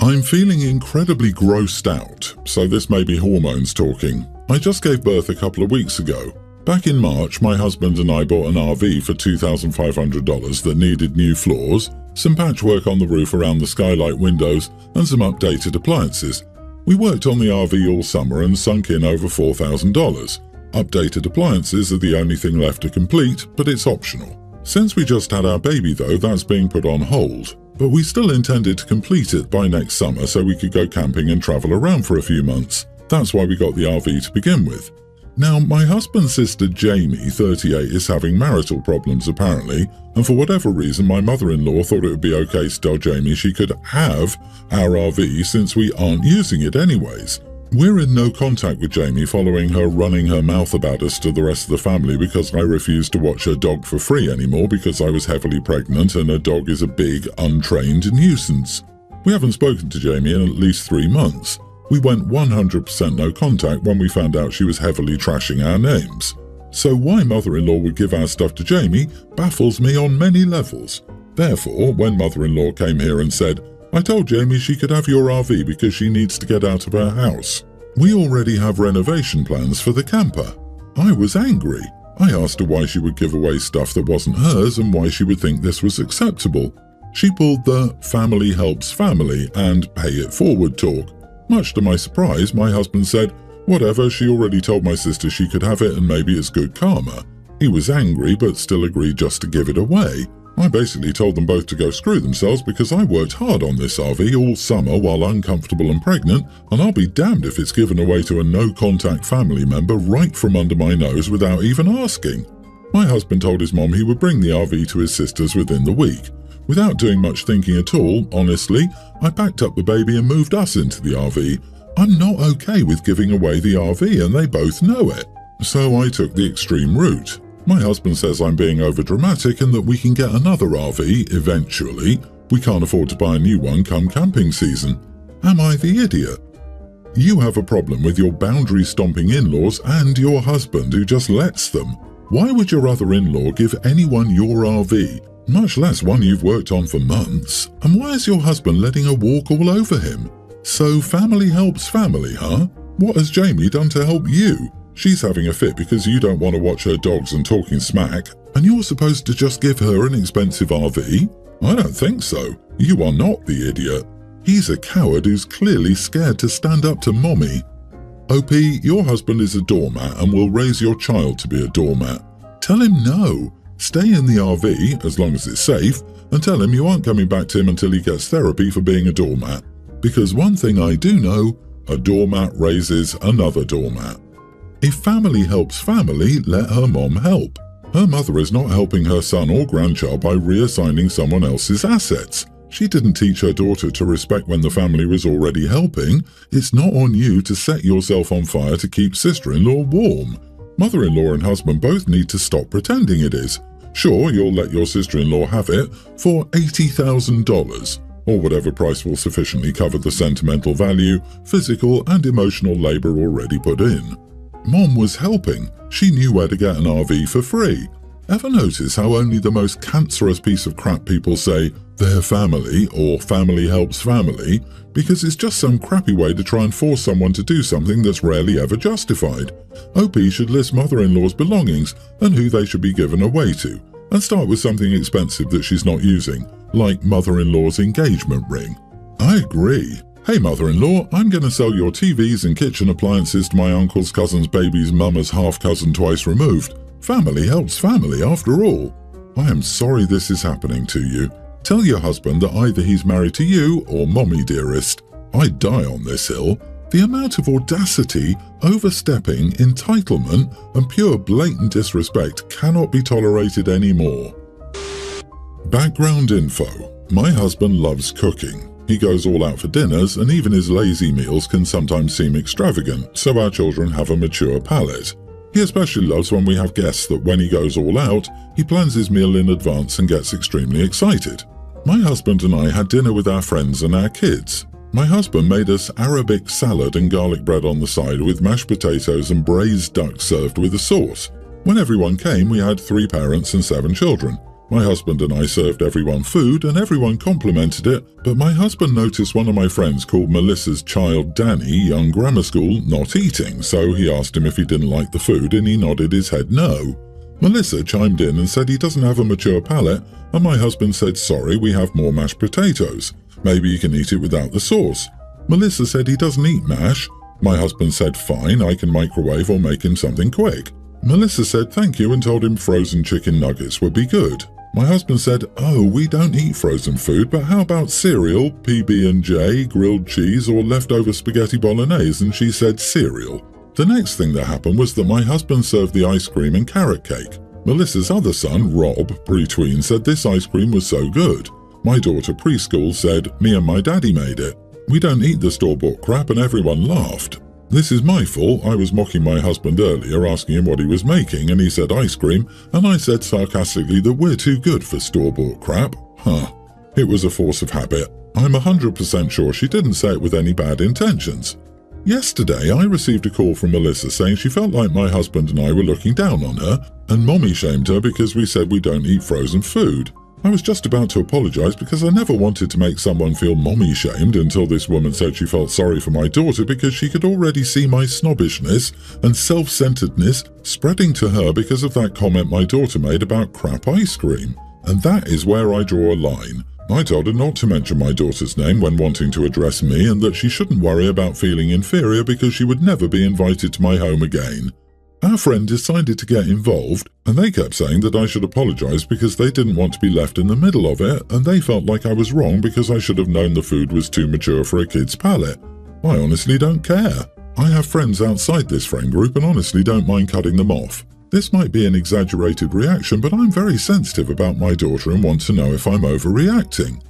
I'm feeling incredibly grossed out, so this may be hormones talking. I just gave birth a couple of weeks ago. Back in March, my husband and I bought an RV for $2,500 that needed new floors, some patchwork on the roof around the skylight windows, and some updated appliances. We worked on the RV all summer and sunk in over $4,000. Updated appliances are the only thing left to complete, but it's optional. Since we just had our baby though, that's being put on hold. But we still intended to complete it by next summer so we could go camping and travel around for a few months. That's why we got the RV to begin with. Now, my husband's sister Jamie, 38, is having marital problems apparently, and for whatever reason my mother-in-law thought it would be okay to tell Jamie she could have our RV since we aren't using it anyways. We're in no contact with Jamie following her running her mouth about us to the rest of the family because I refused to watch her dog for free anymore because I was heavily pregnant and her dog is a big, untrained nuisance. We haven't spoken to Jamie in at least 3 months. We went 100% no contact when we found out she was heavily trashing our names. So why mother-in-law would give our stuff to Jamie baffles me on many levels. Therefore, when mother-in-law came here and said, I told Jamie she could have your RV because she needs to get out of her house. We already have renovation plans for the camper. I was angry. I asked her why she would give away stuff that wasn't hers and why she would think this was acceptable. She pulled the family helps family and pay it forward talk. Much to my surprise, my husband said, whatever, she already told my sister she could have it and maybe it's good karma. He was angry but still agreed just to give it away. I basically told them both to go screw themselves because I worked hard on this RV all summer while uncomfortable and pregnant, and I'll be damned if it's given away to a no-contact family member right from under my nose without even asking. My husband told his mom he would bring the RV to his sisters within the week. Without doing much thinking at all, honestly, I packed up the baby and moved us into the RV. I'm not okay with giving away the RV and they both know it. So I took the extreme route. My husband says I'm being overdramatic and that we can get another RV eventually. We can't afford to buy a new one come camping season. Am I the idiot? You have a problem with your boundary-stomping in-laws and your husband who just lets them. Why would your other in-law give anyone your RV? Much less one you've worked on for months. And why is your husband letting her walk all over him? So family helps family, huh? What has Jamie done to help you? She's having a fit because you don't want to watch her dogs and talking smack, and you're supposed to just give her an expensive RV? I don't think so. You are not the idiot. He's a coward who's clearly scared to stand up to mommy. OP, your husband is a doormat and will raise your child to be a doormat. Tell him no. Stay in the RV, as long as it's safe, and tell him you aren't coming back to him until he gets therapy for being a doormat. Because one thing I do know, a doormat raises another doormat. If family helps family, let her mom help. Her mother is not helping her son or grandchild by reassigning someone else's assets. She didn't teach her daughter to respect when the family was already helping. It's not on you to set yourself on fire to keep sister-in-law warm. Mother-in-law and husband both need to stop pretending it is. Sure, you'll let your sister-in-law have it for $80,000, or whatever price will sufficiently cover the sentimental value, physical and emotional labor already put in. Mom was helping. She knew where to get an RV for free. Ever notice how only the most cancerous piece of crap people say, their family or family helps family, because it's just some crappy way to try and force someone to do something that's rarely ever justified. OP should list mother-in-law's belongings and who they should be given away to, and start with something expensive that she's not using, like mother-in-law's engagement ring. I agree. Hey mother-in-law, I'm going to sell your TVs and kitchen appliances to my uncle's cousin's baby's mama's half-cousin twice removed. Family helps family after all. I am sorry this is happening to you. Tell your husband that either he's married to you or mommy dearest. I'd die on this hill. The amount of audacity, overstepping, entitlement, and pure blatant disrespect cannot be tolerated anymore. Background info. My husband loves cooking. He goes all out for dinners, and even his lazy meals can sometimes seem extravagant, so our children have a mature palate. He especially loves when we have guests that when he goes all out, he plans his meal in advance and gets extremely excited. My husband and I had dinner with our friends and our kids. My husband made us Arabic salad and garlic bread on the side with mashed potatoes and braised duck served with a sauce. When everyone came, we had 3 parents and 7 children. My husband and I served everyone food and everyone complimented it, but my husband noticed one of my friends called Melissa's child Danny, young grammar school, not eating, so he asked him if he didn't like the food and he nodded his head no. Melissa chimed in and said he doesn't have a mature palate, and my husband said sorry, we have more mashed potatoes. Maybe you can eat it without the sauce. Melissa said he doesn't eat mash. My husband said fine, I can microwave or make him something quick. Melissa said thank you and told him frozen chicken nuggets would be good. My husband said, oh, we don't eat frozen food, but how about cereal, PB&J, grilled cheese, or leftover spaghetti bolognese? And she said cereal. The next thing that happened was that my husband served the ice cream and carrot cake. Melissa's other son, Rob, pre-tween, said this ice cream was so good. My daughter, preschool, said, me and my daddy made it. We don't eat the store-bought crap, and everyone laughed. This is my fault. I was mocking my husband earlier, asking him what he was making, and he said ice cream, and I said sarcastically that we're too good for store-bought crap. It was a force of habit. I'm 100% sure she didn't say it with any bad intentions. Yesterday, I received a call from Melissa saying she felt like my husband and I were looking down on her, and mommy shamed her because we said we don't eat frozen food. I was just about to apologize because I never wanted to make someone feel mommy-shamed until this woman said she felt sorry for my daughter because she could already see my snobbishness and self-centeredness spreading to her because of that comment my daughter made about crap ice cream. And that is where I draw a line. I told her not to mention my daughter's name when wanting to address me and that she shouldn't worry about feeling inferior because she would never be invited to my home again. Our friend decided to get involved, and they kept saying that I should apologize because they didn't want to be left in the middle of it, and they felt like I was wrong because I should have known the food was too mature for a kid's palate. I honestly don't care. I have friends outside this friend group and honestly don't mind cutting them off. This might be an exaggerated reaction, but I'm very sensitive about my daughter and want to know if I'm overreacting.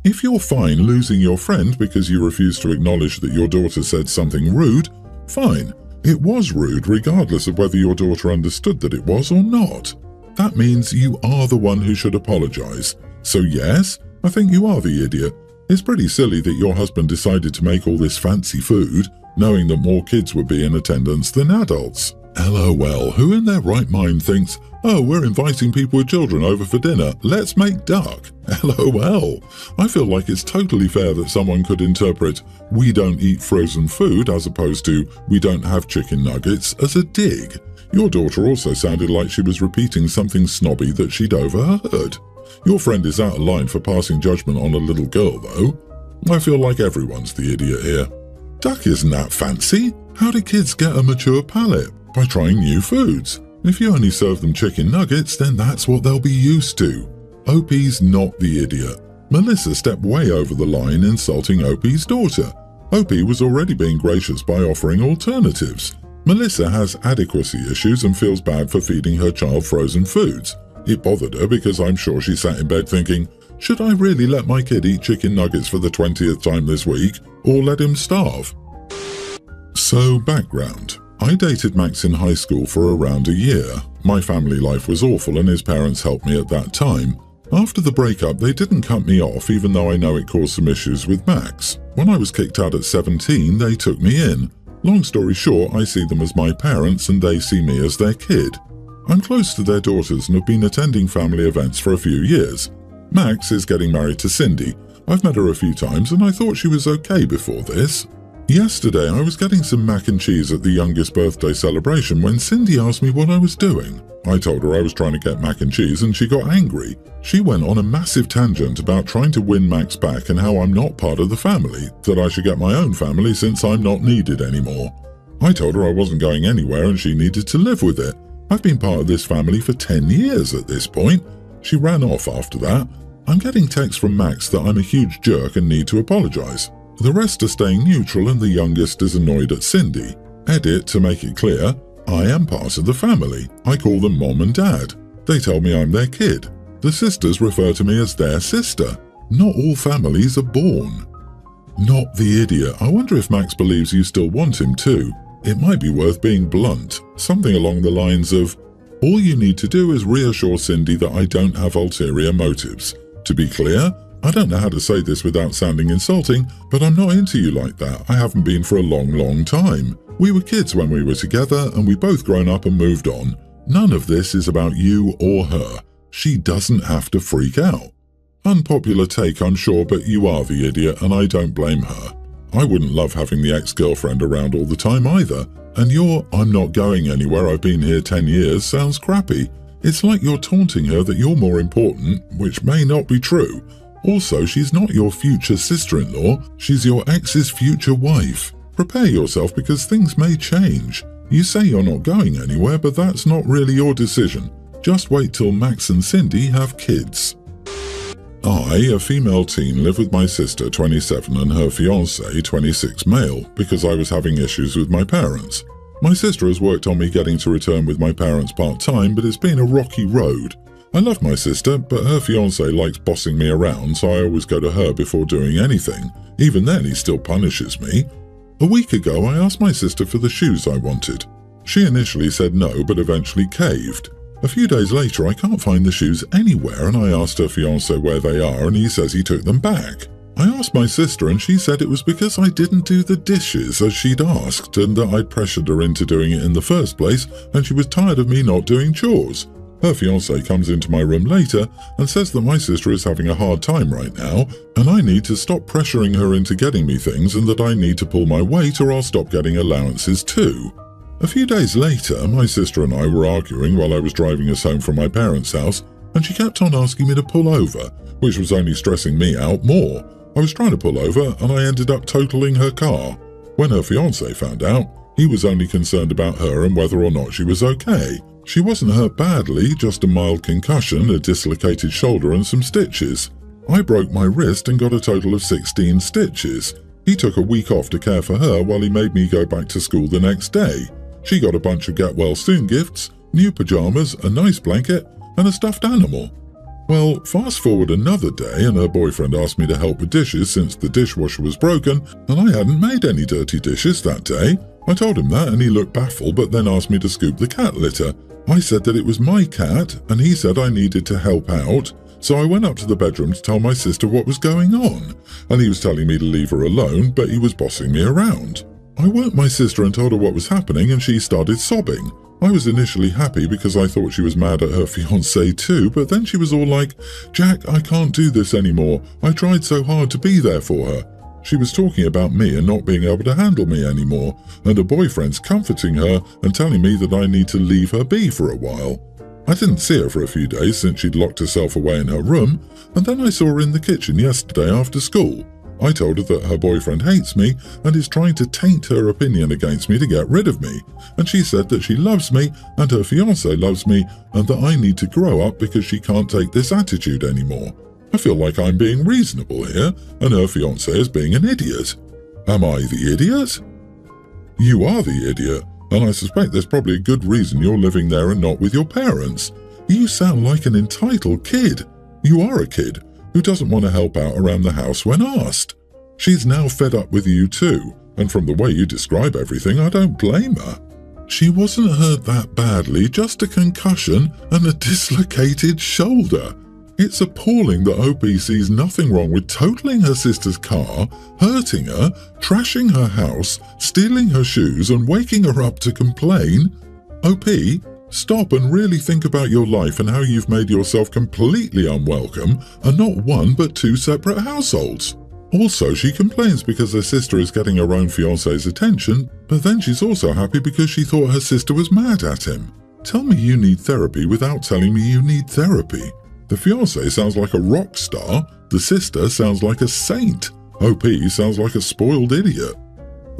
If you're fine losing your friend because you refuse to acknowledge that your daughter said something rude, fine. It was rude regardless of whether your daughter understood that it was or not. That means you are the one who should apologize. So yes, I think you are the idiot. It's pretty silly that your husband decided to make all this fancy food, knowing that more kids would be in attendance than adults. LOL, who in their right mind thinks, oh, we're inviting people with children over for dinner, let's make duck. LOL. I feel like it's totally fair that someone could interpret, we don't eat frozen food as opposed to, we don't have chicken nuggets as a dig. Your daughter also sounded like she was repeating something snobby that she'd overheard. Your friend is out of line for passing judgment on a little girl, though. I feel like everyone's the idiot here. Duck isn't that fancy. How do kids get a mature palate? By trying new foods. If you only serve them chicken nuggets, then that's what they'll be used to. Opie's not the idiot. Melissa stepped way over the line insulting Opie's daughter. Opie was already being gracious by offering alternatives. Melissa has adequacy issues and feels bad for feeding her child frozen foods. It bothered her because I'm sure she sat in bed thinking, should I really let my kid eat chicken nuggets for the 20th time this week, or let him starve? So, background. I dated Max in high school for around a year. My family life was awful and his parents helped me at that time. After the breakup, they didn't cut me off even though I know it caused some issues with Max. When I was kicked out at 17, they took me in. Long story short, I see them as my parents and they see me as their kid. I'm close to their daughters and have been attending family events for a few years. Max is getting married to Cindy. I've met her a few times and I thought she was okay before this. Yesterday, I was getting some mac and cheese at the youngest birthday celebration when Cindy asked me what I was doing. I told her I was trying to get mac and cheese and she got angry. She went on a massive tangent about trying to win Max back and how I'm not part of the family, that I should get my own family since I'm not needed anymore. I told her I wasn't going anywhere and she needed to live with it. I've been part of this family for 10 years at this point. She ran off after that. I'm getting texts from Max that I'm a huge jerk and need to apologize. The rest are staying neutral and the youngest is annoyed at Cindy. Edit to make it clear, I am part of the family. I call them mom and dad. They tell me I'm their kid. The sisters refer to me as their sister. Not all families are born. Not the idiot. I wonder if Max believes you still want him too. It might be worth being blunt. Something along the lines of, all you need to do is reassure Cindy that I don't have ulterior motives. To be clear, I don't know how to say this without sounding insulting, but I'm not into you like that. I haven't been for a long time. We were kids when we were together and we both grown up and moved on. None of this is about you or her. She doesn't have to freak out. Unpopular take, I'm sure, but you are the idiot and I don't blame her. I wouldn't love having the ex-girlfriend around all the time either. And your "I'm not going anywhere, I've been here 10 years" sounds crappy. It's like you're taunting her that you're more important, which may not be true. Also, she's not your future sister-in-law, she's your ex's future wife. Prepare yourself because things may change. You say you're not going anywhere, but that's not really your decision. Just wait till Max and Cindy have kids. I, a female teen, live with my sister, 27, and her fiancé, 26, male, because I was having issues with my parents. My sister has worked on me getting to return with my parents part-time, but it's been a rocky road. I love my sister, but her fiancé likes bossing me around, so I always go to her before doing anything. Even then, he still punishes me. A week ago, I asked my sister for the shoes I wanted. She initially said no, but eventually caved. A few days later, I can't find the shoes anywhere, and I asked her fiancé where they are, and he says he took them back. I asked my sister, and she said it was because I didn't do the dishes as she'd asked, and that I'd pressured her into doing it in the first place, and she was tired of me not doing chores. Her fiancé comes into my room later and says that my sister is having a hard time right now, and I need to stop pressuring her into getting me things, and that I need to pull my weight or I'll stop getting allowances too. A few days later, my sister and I were arguing while I was driving us home from my parents' house, and she kept on asking me to pull over, which was only stressing me out more. I was trying to pull over, and I ended up totaling her car. When her fiancé found out, he was only concerned about her and whether or not she was okay. She wasn't hurt badly, just a mild concussion, a dislocated shoulder and some stitches. I broke my wrist and got a total of 16 stitches. He took a week off to care for her while he made me go back to school the next day. She got a bunch of get well soon gifts, new pajamas, a nice blanket, and a stuffed animal. Well, fast forward another day and her boyfriend asked me to help with dishes since the dishwasher was broken and I hadn't made any dirty dishes that day. I told him that and he looked baffled, but then asked me to scoop the cat litter. I said that it was my cat and he said I needed to help out. So I went up to the bedroom to tell my sister what was going on, and he was telling me to leave her alone, but he was bossing me around. I woke my sister and told her what was happening and she started sobbing. I was initially happy because I thought she was mad at her fiancé too, but then she was all like, "Jack, I can't do this anymore. I tried so hard to be there for her." She was talking about me and not being able to handle me anymore, and her boyfriend's comforting her and telling me that I need to leave her be for a while. I didn't see her for a few days since she'd locked herself away in her room, and then I saw her in the kitchen yesterday after school. I told her that her boyfriend hates me and is trying to taint her opinion against me to get rid of me, and she said that she loves me and her fiancé loves me and that I need to grow up because she can't take this attitude anymore. I feel like I'm being reasonable here and her fiancé is being an idiot. Am I the idiot? You are the idiot, and I suspect there's probably a good reason you're living there and not with your parents. You sound like an entitled kid. You are a kid who doesn't want to help out around the house when asked. She's now fed up with you too, and from the way you describe everything, I don't blame her. She wasn't hurt that badly, just a concussion and a dislocated shoulder. It's appalling that OP sees nothing wrong with totaling her sister's car, hurting her, trashing her house, stealing her shoes and waking her up to complain. OP, stop and really think about your life and how you've made yourself completely unwelcome and not one but two separate households. Also, she complains because her sister is getting her own fiancé's attention, but then she's also happy because she thought her sister was mad at him. Tell me you need therapy without telling me you need therapy. The fiancé sounds like a rock star, the sister sounds like a saint, OP sounds like a spoiled idiot.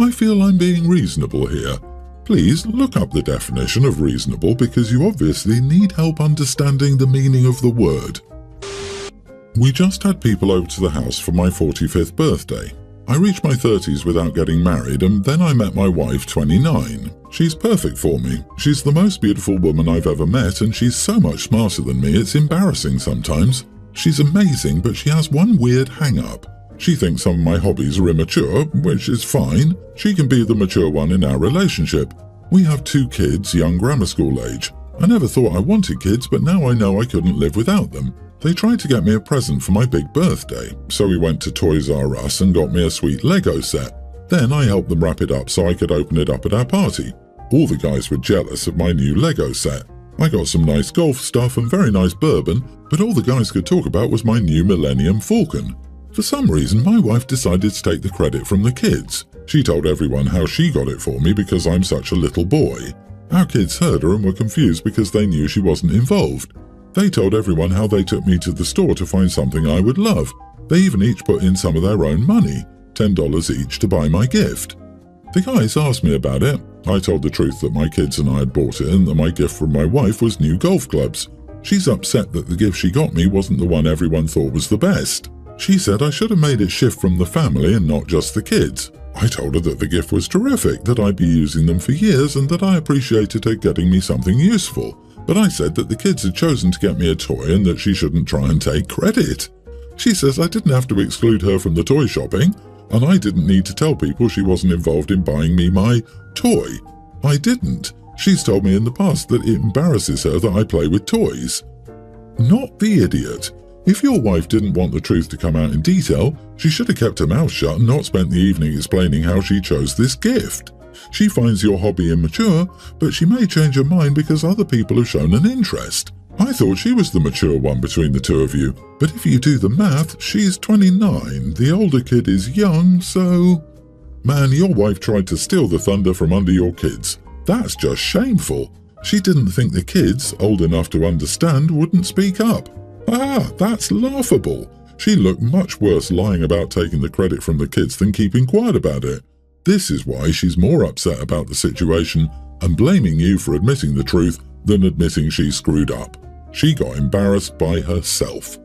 I feel I'm being reasonable here. Please look up the definition of reasonable because you obviously need help understanding the meaning of the word. We just had people over to the house for my 45th birthday. I reached my 30s without getting married and then I met my wife, 29. She's perfect for me. She's the most beautiful woman I've ever met and she's so much smarter than me it's embarrassing sometimes. She's amazing, but she has one weird hang-up. She thinks some of my hobbies are immature, which is fine. She can be the mature one in our relationship. We have 2 kids, young grammar school age. I never thought I wanted kids, but now I know I couldn't live without them. They tried to get me a present for my big birthday, so we went to Toys R Us and got me a sweet Lego set. Then I helped them wrap it up so I could open it up at our party. All the guys were jealous of my new Lego set. I got some nice golf stuff and very nice bourbon, but all the guys could talk about was my new Millennium Falcon. For some reason, my wife decided to take the credit from the kids. She told everyone how she got it for me because I'm such a little boy. Our kids heard her and were confused because they knew she wasn't involved. They told everyone how they took me to the store to find something I would love. They even each put in some of their own money, $10 each, to buy my gift. The guys asked me about it. I told the truth that my kids and I had bought it and that my gift from my wife was new golf clubs. She's upset that the gift she got me wasn't the one everyone thought was the best. She said I should have made it shift from the family and not just the kids. I told her that the gift was terrific, that I'd be using them for years and that I appreciated her getting me something useful. But I said that the kids had chosen to get me a toy and that she shouldn't try and take credit. She says I didn't have to exclude her from the toy shopping, and I didn't need to tell people she wasn't involved in buying me my toy. I didn't. She's told me in the past that it embarrasses her that I play with toys. Not the idiot. If your wife didn't want the truth to come out in detail, she should have kept her mouth shut and not spent the evening explaining how she chose this gift. She finds your hobby immature, but she may change her mind because other people have shown an interest. I thought she was the mature one between the two of you, but if you do the math, she's 29, the older kid is young, so… Man, your wife tried to steal the thunder from under your kids. That's just shameful. She didn't think the kids, old enough to understand, wouldn't speak up. Ah, that's laughable. She looked much worse lying about taking the credit from the kids than keeping quiet about it. This is why she's more upset about the situation and blaming you for admitting the truth than admitting she screwed up. She got embarrassed by herself.